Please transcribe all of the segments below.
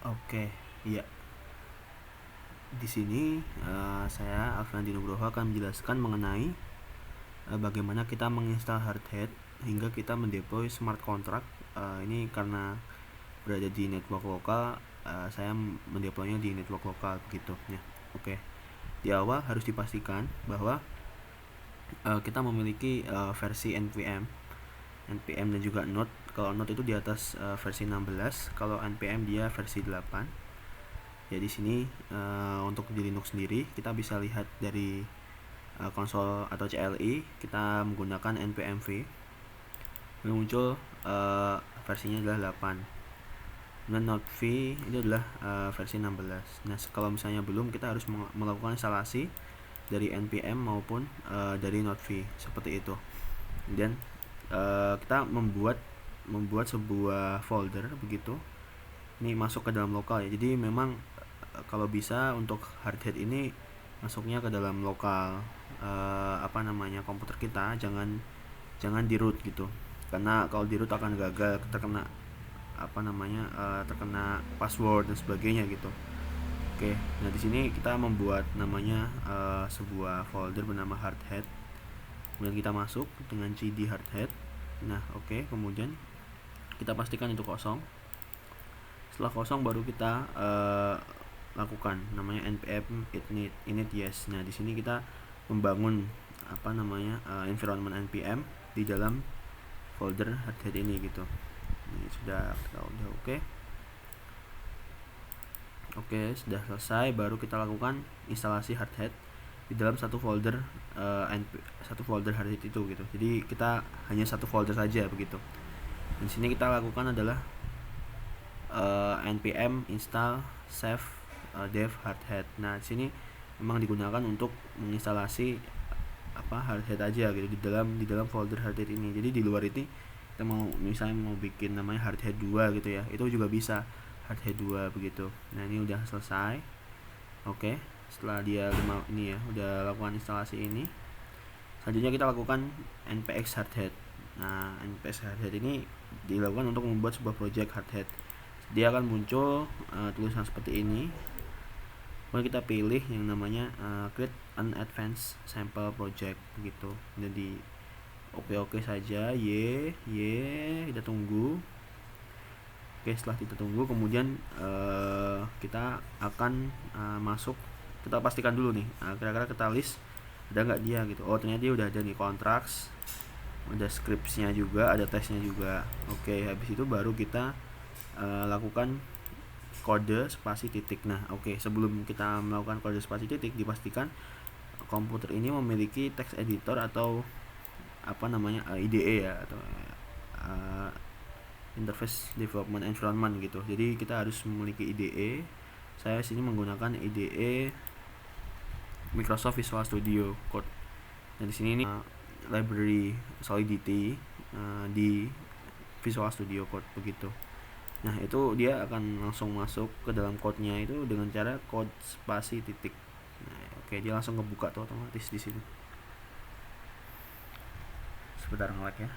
Oke, iya. Di sini saya Alfian Nugroho akan menjelaskan mengenai bagaimana kita menginstal Hardhead hingga kita mendeploy smart contract. Ini karena berada di network lokal, saya mendeploynya di network lokal begitu ya. Oke. Di awal harus dipastikan bahwa kita memiliki versi npm dan juga node. Kalau node itu di atas versi 16, kalau npm dia versi 8. Ya di sini untuk di Linux sendiri kita bisa lihat dari konsol atau CLI, kita menggunakan npmv. Muncul versinya adalah 8. Dan node v itu adalah versi 16. Nah, kalau misalnya belum, kita harus melakukan instalasi dari npm maupun dari node v seperti itu. Dan kita membuat sebuah folder begitu. Ini masuk ke dalam lokal ya. Jadi memang kalau bisa untuk Hardhead ini masuknya ke dalam lokal komputer kita, jangan di root gitu. Karena kalau di root akan gagal, terkena terkena password dan sebagainya gitu. Oke, nah di sini kita membuat namanya sebuah folder bernama Hardhead. Kemudian kita masuk dengan cd Hardhead. Nah, oke, kemudian kita pastikan itu kosong. Setelah kosong baru kita lakukan namanya npm init yes. Nah, di sini kita membangun environment npm di dalam folder Hardhead ini gitu. Ini sudah oke. Oke, sudah selesai, baru kita lakukan instalasi Hardhead di dalam satu folder Hardhead itu gitu. Jadi kita hanya satu folder saja begitu. Di sini kita lakukan adalah npm install save dev Hardhead. Nah, di sini memang digunakan untuk menginstalasi Hardhead aja gitu di dalam folder Hardhead ini. Jadi di luar ini kita misalnya mau bikin namanya Hardhead 2 gitu ya, itu juga bisa Hardhead 2 begitu. Nah, ini udah selesai. Oke, setelah dia udah lakukan instalasi ini, selanjutnya kita lakukan npx Hardhead. Nah, npx Hardhead ini dilakukan untuk membuat sebuah project Hardhead. Dia akan muncul tulisan seperti ini. Kemudian kita pilih yang namanya create an advanced sample project begitu. Jadi oke saja, kita tunggu. Oke, setelah kita tunggu, kemudian kita akan masuk. Kita pastikan dulu nih, kira-kira kita list ada nggak dia gitu. Oh, ternyata dia udah ada nih, contracts, ada scriptsnya juga, ada tesnya juga. Oke, habis itu baru kita lakukan kode spasi titik. Nah, oke, sebelum kita melakukan kode spasi titik, dipastikan komputer ini memiliki text editor atau IDE ya, atau interface development environment gitu. Jadi kita harus memiliki IDE. Saya sini menggunakan IDE Microsoft Visual Studio Code. Dan di sini ini library Solidity di Visual Studio Code begitu. Nah, itu dia akan langsung masuk ke dalam code-nya itu dengan cara code spasi titik. Nah, oke, dia langsung kebuka tuh otomatis di sini. Sebentar nge-lag ya.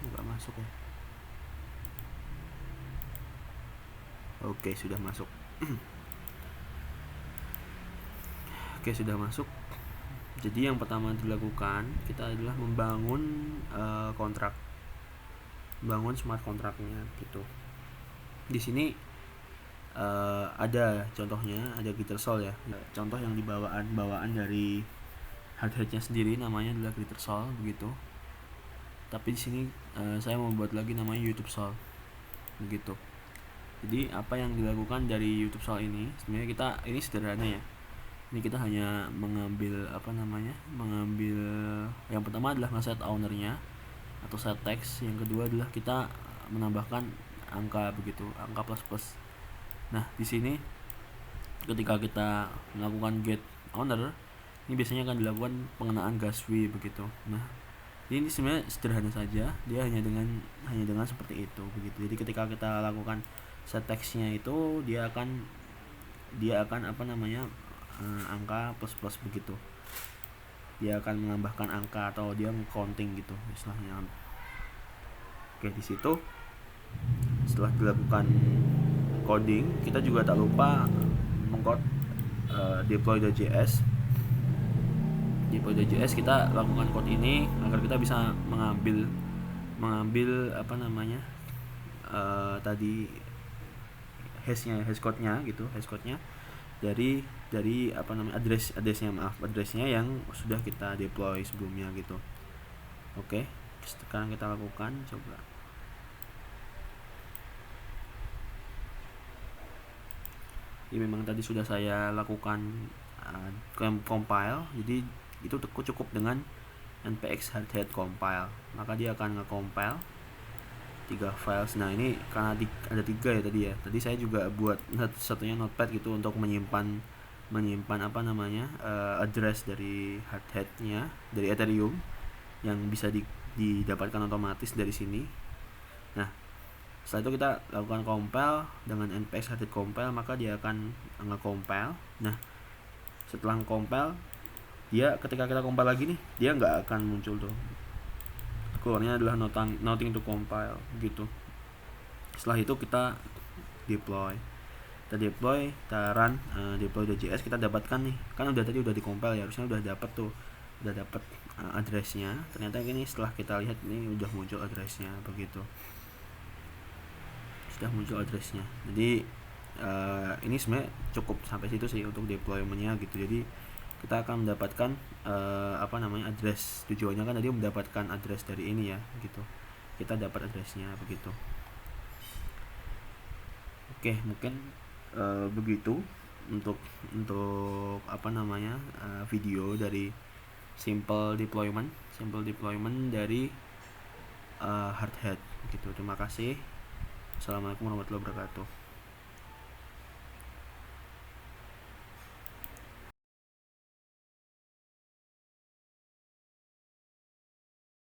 Nggak masuk ya. Oke, sudah masuk. Oke, sudah masuk. Jadi yang pertama dilakukan kita adalah membangun membangun smart kontraknya gitu. Di sini ada contohnya, ada Glittersol ya. Contoh yang bawaan dari Hardheadnya sendiri namanya adalah Glittersol begitu. Tapi di sini saya membuat lagi namanya YouTube Sol begitu. Jadi apa yang dilakukan dari YouTube Sol ini sebenarnya ini sederhana ya. Ini kita hanya mengambil mengambil yang pertama adalah ngeset ownernya atau set text, yang kedua adalah kita menambahkan angka begitu, angka plus. Nah, di sini ketika kita melakukan get owner, ini biasanya akan dilakukan pengenaan gas fee begitu. Nah, ini sebenarnya sederhana saja, dia hanya dengan seperti itu begitu. Jadi ketika kita lakukan set text-nya itu dia akan angka plus begitu. Dia akan menambahkan angka atau dia counting gitu istilahnya. Oke, di situ setelah dilakukan coding, kita juga tak lupa mengcode deploy.js. Deploy.js kita lakukan code ini agar kita bisa mengambil tadi hash code-nya gitu, hash code-nya dari address-nya yang sudah kita deploy sebelumnya gitu. Oke, sekarang kita lakukan coba. Ini memang tadi sudah saya lakukan compile, jadi itu cukup dengan npx hardhead compile, maka dia akan nge-compile 3 files. Nah, ini karena ada 3 ya tadi ya. Tadi saya juga buat satunya notepad gitu untuk menyimpan address dari hardhead-nya dari Ethereum yang bisa didapatkan otomatis dari sini. Nah, setelah itu kita lakukan compile dengan npx hardhead compile, maka dia akan nge-compile. Nah, setelah compile, dia ketika kita compile lagi nih, dia nggak akan muncul tuh, keluarnya adalah nothing to compile gitu. Setelah itu kita deploy, kita run deploy.js, kita dapatkan nih, kan tadi udah di-compile ya, harusnya udah dapat addressnya. Ternyata ini setelah kita lihat ini udah muncul addressnya begitu. Sudah muncul addressnya. Jadi ini sebenarnya cukup sampai situ sih untuk deploymentnya gitu. Jadi kita akan mendapatkan address tujuannya kan tadi mendapatkan address dari ini ya gitu. Kita dapat addressnya begitu. Oke, mungkin begitu untuk video dari simple deployment dari hardhead gitu. Terima kasih. Assalamualaikum warahmatullahi wabarakatuh.